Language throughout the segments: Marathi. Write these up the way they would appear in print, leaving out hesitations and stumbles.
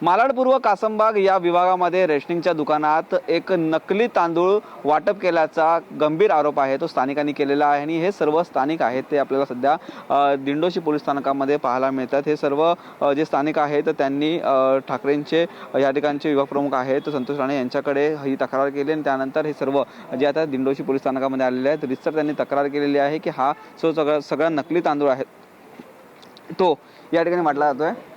मालाड पूर्व कासमबाग या विभागामध्ये रेशनिंगच्या दुकानात एक नकली तांदूळ वाटप केल्याचा गंभीर आरोप आहे तो स्थानिकांनी केलेला आहे आणि हे सर्व स्थानिक आहेत ते आपल्याला सध्या दिंडोशी पोलीस स्थानकामध्ये पाहायला मिळतात। हे सर्व जे स्थानिक आहेत त्यांनी ठाकरेंचे या ठिकाणचे विभाग प्रमुख आहेत संतोष राणे यांच्याकडे ही तक्रार केली आणि त्यानंतर हे सर्व जे आता दिंडोशी पोलीस स्थानकामध्ये आलेले आहेत रितसर त्यांनी तक्रार केलेली आहे की हा सगळा नकली तांदूळ आहे तो या ठिकाणी वाटला जातोय।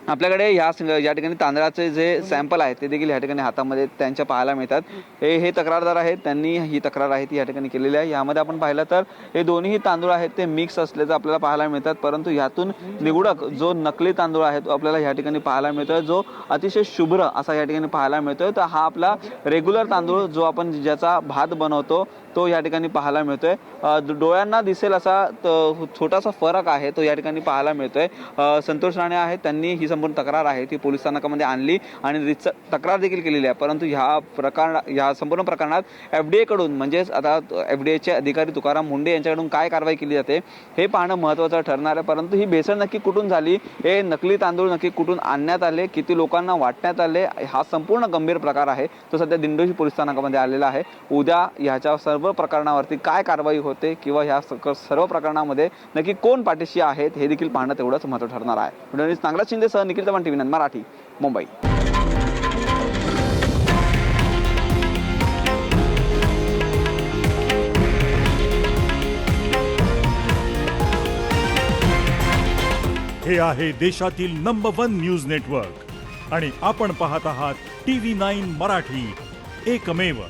आपल्याकडे या ठिकाणी तांदळाचे जे सॅम्पल आहेत ते देखील या ठिकाणी हातामध्ये त्यांच्या पाहायला मिळतात। हे तक्रारदार आहेत त्यांनी ही तक्रार आहे ती या ठिकाणी केलेली आहे। यामध्ये आपण पाहिलं तर हे दोन्ही तांदूळ आहेत ते मिक्स असल्याचं आपल्याला पाहायला मिळतात, परंतु यातून निवडक जो नकली तांदूळ आहे तो आपल्याला या ठिकाणी पाहायला मिळतोय जो अतिशय शुभ्र असा या ठिकाणी पाहायला मिळतोय। तर हा आपला रेग्युलर तांदूळ जो आपण ज्याचा भात बनवतो तो या ठिकाणी पाहायला मिळतोय। डोळ्यांना दिसेल असा छोटासा फरक आहे तो या ठिकाणी पाहायला मिळतोय। संतोष राणे आहेत त्यांनी ही संपूर्ण तक्रार आहे ती पोलीस स्थानकामध्ये आणली आणि तक्रार देखील केलेली आहे, परंतु ह्या संपूर्ण प्रकरणात FDA कडून म्हणजेच आता FDAचे अधिकारी तुकाराम मुंडे यांच्याकडून काय कारवाई केली जाते हे पाहणं महत्त्वाचं ठरणार आहे। परंतु ही भेसळ नक्की कुठून झाली, हे नकली तांदूळ नक्की कुठून आणण्यात आले, किती लोकांना वाटण्यात आले, हा संपूर्ण गंभीर प्रकार आहे तो सध्या दिंडोशी पोलीस स्थानकामध्ये आलेला आहे। उद्या ह्याच्या सर्व प्रकरणावरती काय कारवाई होते किंवा ह्या सर्व प्रकरणामध्ये नक्की कोण पाठीशी आहेत हे देखील पाहणं तेवढंच महत्त्वाचं ठरणार आहे। व्हिडिओ नागराज शिंदे सह निखिल चव्हाण, TV9 मराठी, मुंबई। हे आहे देशातील नंबर 1 न्यूज नेटवर्क आणि आपण पाहत आहात TV9 मराठी, एकमेव।